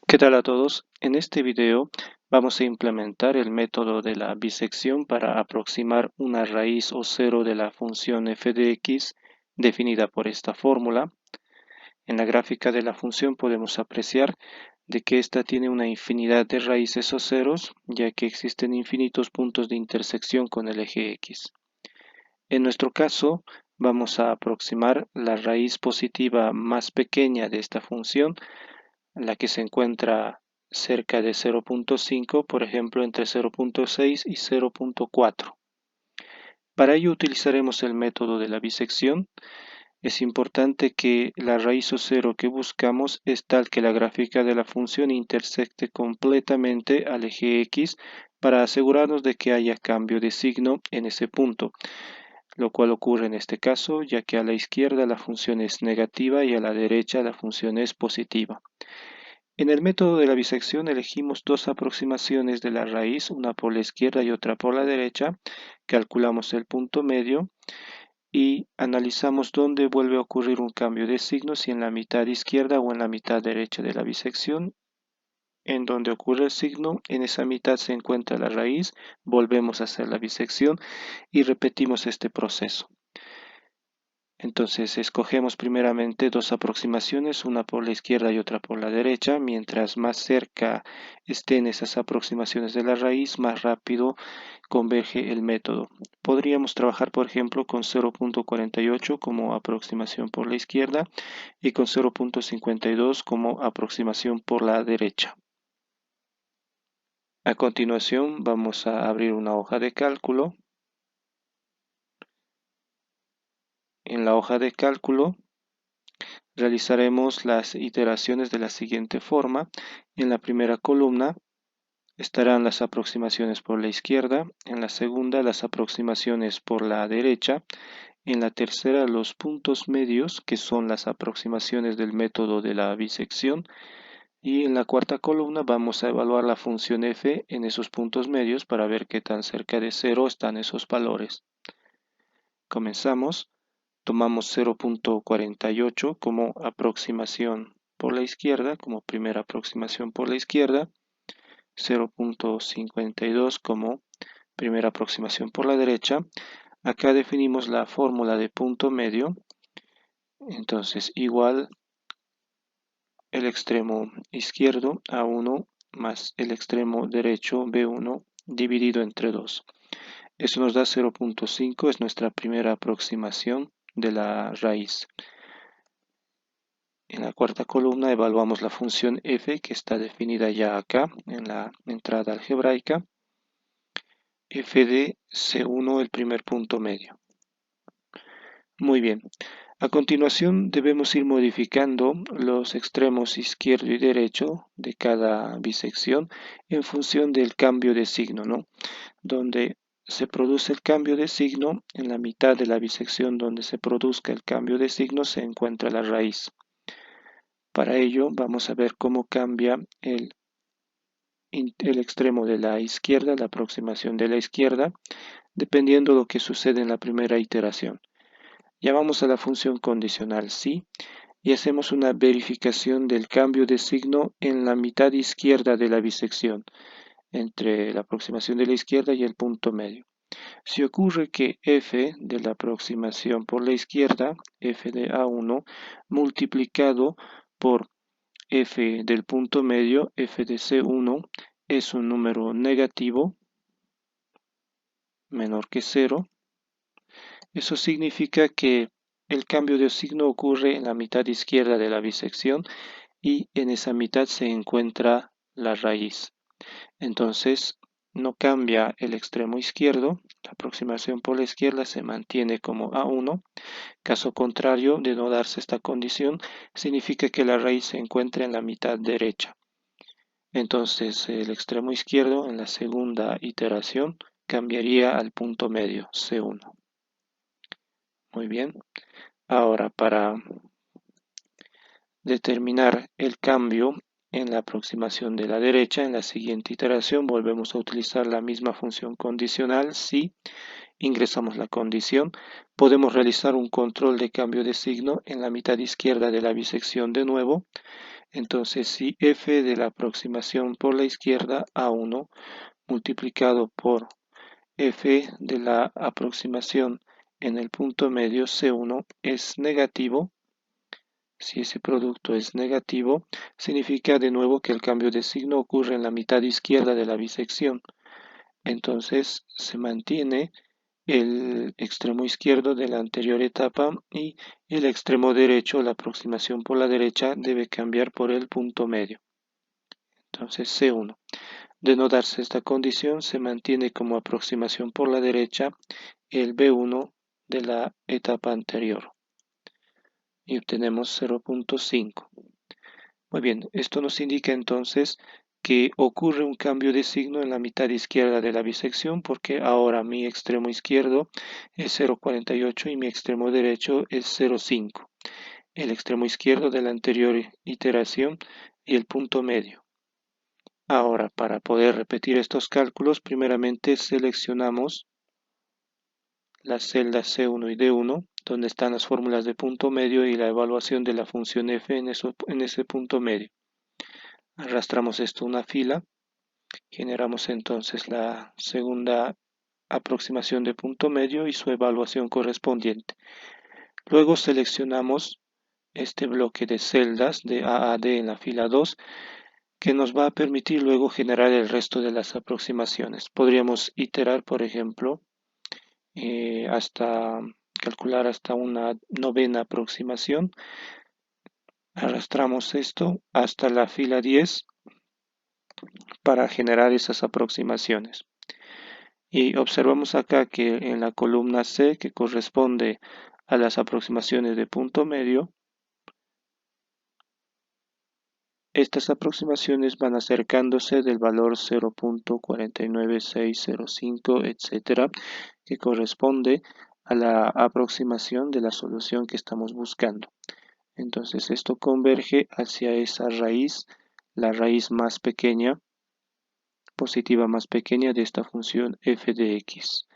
¿Qué tal a todos? En este video vamos a implementar el método de la bisección para aproximar una raíz o cero de la función f de x definida por esta fórmula. En la gráfica de la función podemos apreciar de que ésta tiene una infinidad de raíces o ceros, ya que existen infinitos puntos de intersección con el eje x. En nuestro caso, vamos a aproximar la raíz positiva más pequeña de esta función, la que se encuentra cerca de 0.5, por ejemplo entre 0.6 y 0.4. Para ello utilizaremos el método de la bisección. Es importante que la raíz o cero que buscamos es tal que la gráfica de la función intersecte completamente al eje x para asegurarnos de que haya cambio de signo en ese punto, lo cual ocurre en este caso ya que a la izquierda la función es negativa y a la derecha la función es positiva. En el método de la bisección elegimos dos aproximaciones de la raíz, una por la izquierda y otra por la derecha. Calculamos el punto medio y analizamos dónde vuelve a ocurrir un cambio de signo, si en la mitad izquierda o en la mitad derecha de la bisección. En donde ocurre el signo, en esa mitad se encuentra la raíz, volvemos a hacer la bisección y repetimos este proceso. Entonces escogemos primeramente dos aproximaciones, una por la izquierda y otra por la derecha. Mientras más cerca estén esas aproximaciones de la raíz, más rápido converge el método. Podríamos trabajar, por ejemplo, con 0.48 como aproximación por la izquierda y con 0.52 como aproximación por la derecha. A continuación vamos a abrir una hoja de cálculo. En la hoja de cálculo realizaremos las iteraciones de la siguiente forma. En la primera columna estarán las aproximaciones por la izquierda, en la segunda las aproximaciones por la derecha, en la tercera los puntos medios, que son las aproximaciones del método de la bisección, y en la cuarta columna vamos a evaluar la función f en esos puntos medios para ver qué tan cerca de cero están esos valores. Comenzamos. Tomamos 0.48 como aproximación por la izquierda, como primera aproximación por la izquierda, 0.52 como primera aproximación por la derecha. Acá definimos la fórmula de punto medio, entonces igual el extremo izquierdo A1 más el extremo derecho B1 dividido entre 2. Eso nos da 0.5, es nuestra primera aproximación de la raíz. En la cuarta columna evaluamos la función f, que está definida ya acá en la entrada algebraica. F de C1, el primer punto medio. Muy bien. A continuación debemos ir modificando los extremos izquierdo y derecho de cada bisección en función del cambio de signo, ¿no? Donde se produce el cambio de signo, en la mitad de la bisección donde se produzca el cambio de signo se encuentra la raíz. Para ello vamos a ver cómo cambia el extremo de la izquierda, la aproximación de la izquierda, dependiendo de lo que sucede en la primera iteración. Llamamos a la función condicional si y hacemos una verificación del cambio de signo en la mitad izquierda de la bisección, entre la aproximación de la izquierda y el punto medio. Si ocurre que f de la aproximación por la izquierda, f de A1, multiplicado por f del punto medio, f de C1, es un número negativo, menor que 0, eso significa que el cambio de signo ocurre en la mitad izquierda de la bisección y en esa mitad se encuentra la raíz. Entonces, no cambia el extremo izquierdo, la aproximación por la izquierda se mantiene como A1. Caso contrario, de no darse esta condición, significa que la raíz se encuentra en la mitad derecha. Entonces, el extremo izquierdo en la segunda iteración cambiaría al punto medio, C1. Muy bien. Ahora, para determinar el cambio en la aproximación de la derecha, en la siguiente iteración volvemos a utilizar la misma función condicional. Si ingresamos la condición, podemos realizar un control de cambio de signo en la mitad izquierda de la bisección de nuevo. Entonces, si f de la aproximación por la izquierda A1 multiplicado por f de la aproximación en el punto medio C1 es negativo, si ese producto es negativo, significa de nuevo que el cambio de signo ocurre en la mitad izquierda de la bisección. Entonces se mantiene el extremo izquierdo de la anterior etapa y el extremo derecho, la aproximación por la derecha, debe cambiar por el punto medio. Entonces C1. De no darse esta condición, se mantiene como aproximación por la derecha el B1 de la etapa anterior y obtenemos 0.5. Muy bien, esto nos indica entonces que ocurre un cambio de signo en la mitad izquierda de la bisección porque ahora mi extremo izquierdo es 0.48 y mi extremo derecho es 0.5. El extremo izquierdo de la anterior iteración y el punto medio. Ahora, para poder repetir estos cálculos, primeramente seleccionamos las celdas C1 y D1, donde están las fórmulas de punto medio y la evaluación de la función f en ese punto medio. Arrastramos esto a una fila, generamos entonces la segunda aproximación de punto medio y su evaluación correspondiente. Luego seleccionamos este bloque de celdas de A a D en la fila 2 que nos va a permitir luego generar el resto de las aproximaciones. Podríamos iterar, por ejemplo, hasta calcular hasta una novena aproximación. Arrastramos esto hasta la fila 10 para generar esas aproximaciones. Y observamos acá que en la columna C, que corresponde a las aproximaciones de punto medio, estas aproximaciones van acercándose del valor 0.49605, etcétera, que corresponde a la aproximación de la solución que estamos buscando. Entonces esto converge hacia esa raíz, la raíz más pequeña, positiva más pequeña de esta función f de x.